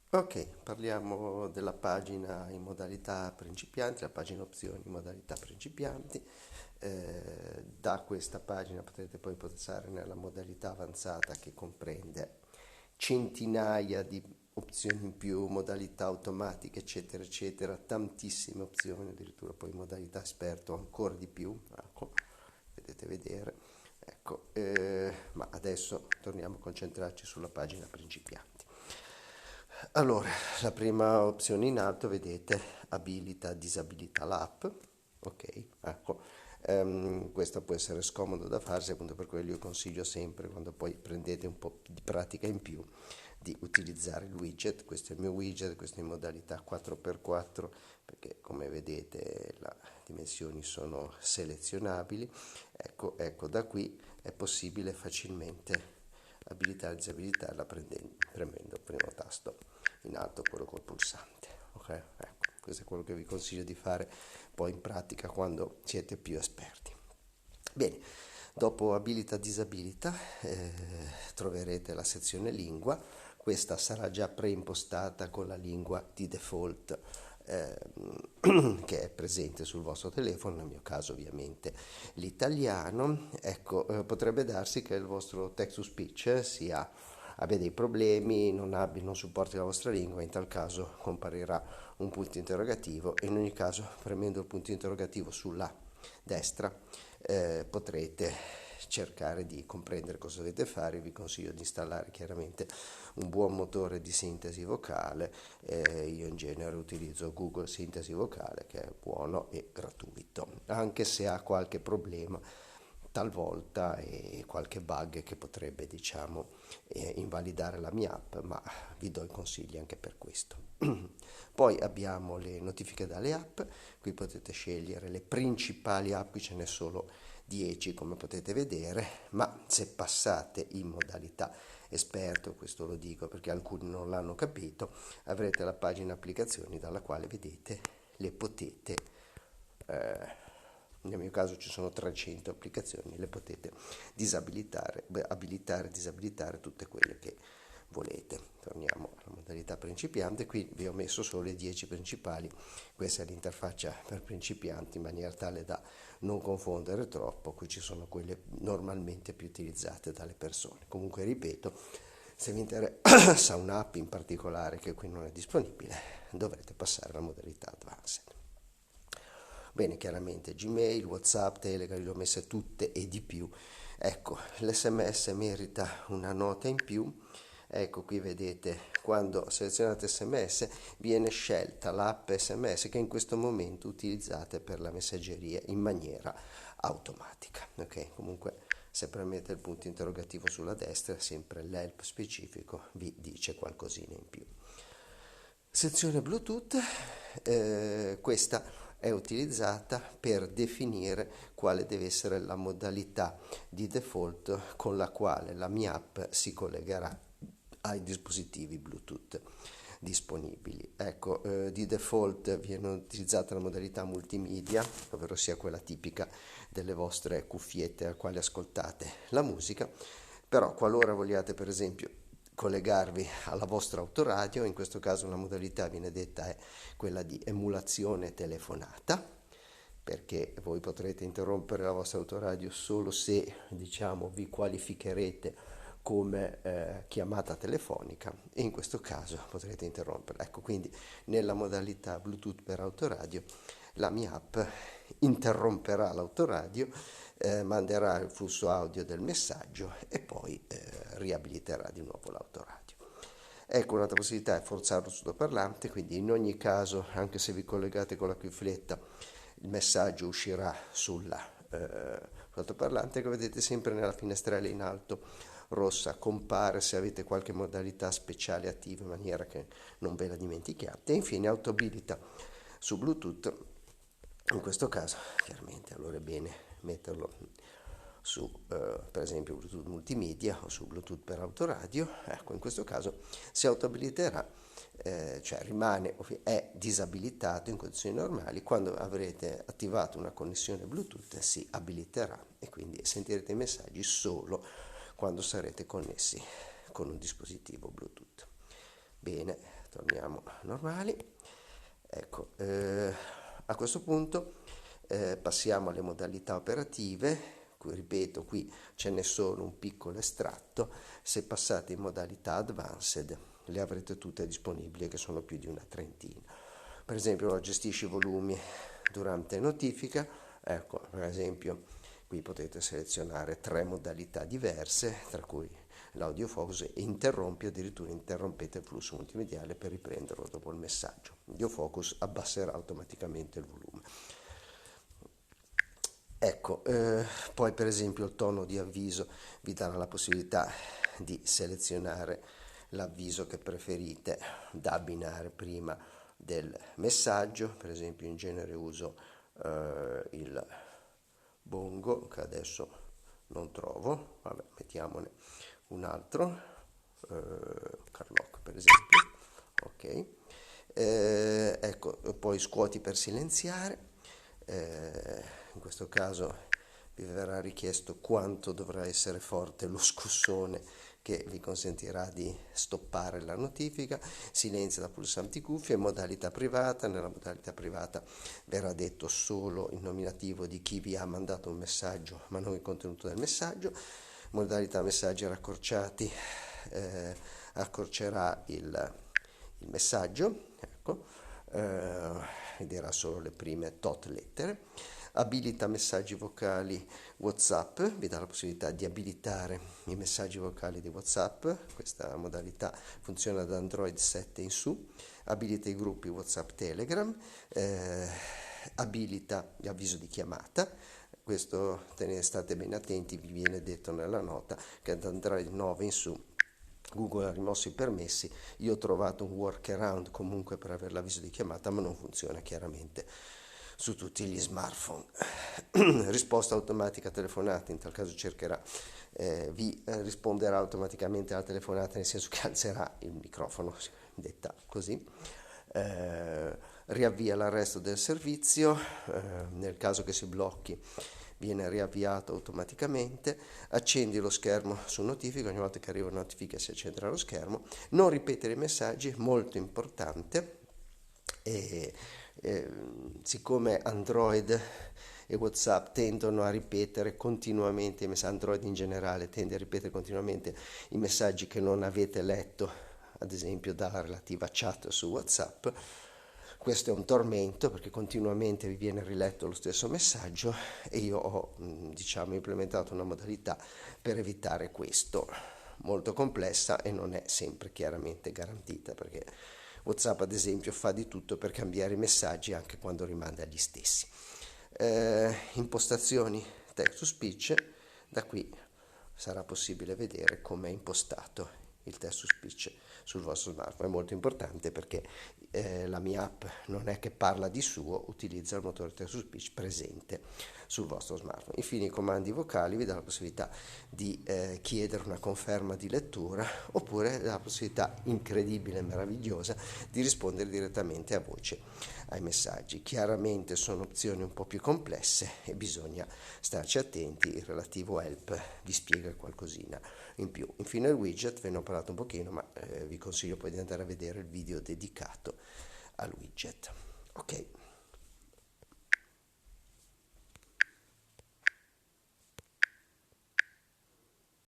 Ok, parliamo della pagina in modalità principianti, la pagina opzioni in modalità principianti. Da questa pagina potrete poi passare nella modalità avanzata che comprende centinaia di opzioni in più, modalità automatiche, eccetera, eccetera, tantissime opzioni, addirittura poi modalità esperto ancora di più, ecco, vedete vedere. Ecco, ma adesso torniamo a concentrarci sulla pagina principianti. Allora, la prima opzione in alto, vedete, abilita, disabilita l'app, ok, ecco, questo può essere scomodo da farsi, appunto per quello io consiglio sempre, quando poi prendete un po' di pratica in più, di utilizzare il widget. Questo è il mio widget, questo è in modalità 4x4, perché come vedete le dimensioni sono selezionabili. Ecco, da qui è possibile facilmente abilitare e disabilitarla premendo il primo tasto in alto, quello col pulsante. Ok? Ecco, questo è quello che vi consiglio di fare poi in pratica quando siete più esperti. Bene, dopo abilita disabilita troverete la sezione lingua. Questa sarà già preimpostata con la lingua di default che è presente sul vostro telefono, nel mio caso ovviamente l'italiano. Ecco, potrebbe darsi che il vostro text to speech abbia dei problemi, non supporti la vostra lingua. In tal caso comparirà un punto interrogativo e in ogni caso, premendo il punto interrogativo sulla destra, potrete cercare di comprendere cosa dovete fare. Vi consiglio di installare chiaramente un buon motore di sintesi vocale. Io in genere utilizzo Google Sintesi Vocale, che è buono e gratuito, anche se ha qualche problema talvolta e qualche bug che potrebbe, diciamo, invalidare la mia app, ma vi do i consigli anche per questo. Poi abbiamo le notifiche dalle app. Qui potete scegliere le principali app, qui ce n'è solo 10 come potete vedere, ma se passate in modalità esperto, questo lo dico perché alcuni non l'hanno capito, avrete la pagina applicazioni dalla quale vedete le potete, nel mio caso ci sono 300 applicazioni, le potete disabilitare, abilitare, disabilitare tutte quelle che volete. Torniamo alla modalità principiante. Qui vi ho messo solo le 10 principali. Questa è l'interfaccia per principianti, in maniera tale da non confondere troppo. Qui ci sono quelle normalmente più utilizzate dalle persone. Comunque ripeto, se vi interessa un'app in particolare che qui non è disponibile, dovrete passare alla modalità advanced. Bene, chiaramente Gmail, WhatsApp, Telegram, le ho messe tutte e di più. Ecco, l'SMS merita una nota in più. Ecco, qui vedete, quando selezionate SMS viene scelta l'app SMS che in questo momento utilizzate per la messaggeria in maniera automatica. Ok, comunque se premete il punto interrogativo sulla destra, sempre l'help specifico vi dice qualcosina in più. Sezione Bluetooth, questa è utilizzata per definire quale deve essere la modalità di default con la quale la mia app si collegherà ai dispositivi Bluetooth disponibili. Ecco, di default viene utilizzata la modalità multimedia, ovvero sia quella tipica delle vostre cuffiette al quale ascoltate la musica, però qualora vogliate per esempio collegarvi alla vostra autoradio, in questo caso la modalità viene detta è quella di emulazione telefonata, perché voi potrete interrompere la vostra autoradio solo se, diciamo, vi qualificherete come chiamata telefonica e in questo caso potrete interromperla. Ecco, quindi nella modalità Bluetooth per autoradio la mia app interromperà l'autoradio, manderà il flusso audio del messaggio e poi riabiliterà di nuovo l'autoradio. Ecco, un'altra possibilità è forzarlo sul parlante, quindi in ogni caso, anche se vi collegate con la cuffietta, il messaggio uscirà sull'altoparlante che vedete sempre nella finestrella in alto rossa, compare se avete qualche modalità speciale attiva in maniera che non ve la dimentichiate. E infine autoabilita su Bluetooth. In questo caso chiaramente allora è bene metterlo su per esempio Bluetooth multimedia o su Bluetooth per autoradio. Ecco, in questo caso si autoabiliterà, cioè è disabilitato in condizioni normali. Quando avrete attivato una connessione Bluetooth si abiliterà e quindi sentirete i messaggi solo quando sarete connessi con un dispositivo Bluetooth. Bene, torniamo normali. Ecco, a questo punto passiamo alle modalità operative. Ripeto, qui ce n'è solo un piccolo estratto. Se passate in modalità advanced le avrete tutte disponibili, che sono più di una trentina. Per esempio, gestisci i volumi durante notifica. Ecco, per esempio, qui potete selezionare 3 modalità diverse, tra cui l'audiofocus, e interrompi, addirittura interrompete il flusso multimediale per riprenderlo dopo il messaggio. L'audiofocus abbasserà automaticamente il volume. Ecco, poi per esempio il tono di avviso vi darà la possibilità di selezionare l'avviso che preferite da abbinare prima del messaggio. Per esempio, in genere uso il bongo, che adesso non trovo, vabbè, mettiamone un altro, Carlock per esempio, ok. Ecco, poi scuoti per silenziare. In questo caso vi verrà richiesto quanto dovrà essere forte lo scossone che vi consentirà di stoppare la notifica. Silenzio da pulsanti cuffie. Modalità privata. Nella modalità privata verrà detto solo il nominativo di chi vi ha mandato un messaggio, ma non il contenuto del messaggio. Modalità messaggi raccorciati, accorcerà il messaggio, ecco, dirà solo le prime tot lettere. Abilita messaggi vocali WhatsApp, vi dà la possibilità di abilitare i messaggi vocali di WhatsApp. Questa modalità funziona da Android 7 in su. Abilita i gruppi WhatsApp Telegram, abilita l'avviso di chiamata. Questo state bene attenti, vi viene detto nella nota che da Android 9 in su Google ha rimosso i permessi. Io ho trovato un workaround comunque per avere l'avviso di chiamata, ma non funziona chiaramente su tutti gli smartphone. Risposta automatica a telefonate, in tal caso cercherà, vi risponderà automaticamente alla telefonata, nel senso che alzerà il microfono, detta così. Riavvia l'arresto del servizio, nel caso che si blocchi viene riavviato automaticamente. Accendi lo schermo su notifica, ogni volta che arriva una notifica si accenderà lo schermo. Non ripetere i messaggi, molto importante. Siccome Android e WhatsApp tendono a ripetere continuamente i messaggi, Android in generale tende a ripetere continuamente i messaggi che non avete letto, ad esempio dalla relativa chat su WhatsApp. Questo è un tormento perché continuamente vi viene riletto lo stesso messaggio, e io ho implementato una modalità per evitare questo, molto complessa e non è sempre chiaramente garantita, perché WhatsApp ad esempio fa di tutto per cambiare i messaggi anche quando rimanda gli stessi. Impostazioni text to speech. Da qui sarà possibile vedere come è impostato il text to speech sul vostro smartphone. È molto importante perché la mia app non è che parla di suo, utilizza il motore text to speech presente sul vostro smartphone. Infine i comandi vocali vi dà la possibilità di chiedere una conferma di lettura, oppure la possibilità incredibile e meravigliosa di rispondere direttamente a voce ai messaggi. Chiaramente sono opzioni un po' più complesse e bisogna starci attenti, il relativo help vi spiega qualcosina in più. Infine il widget, ve ne ho parlato un pochino, ma vi consiglio poi di andare a vedere il video dedicato al widget. Ok.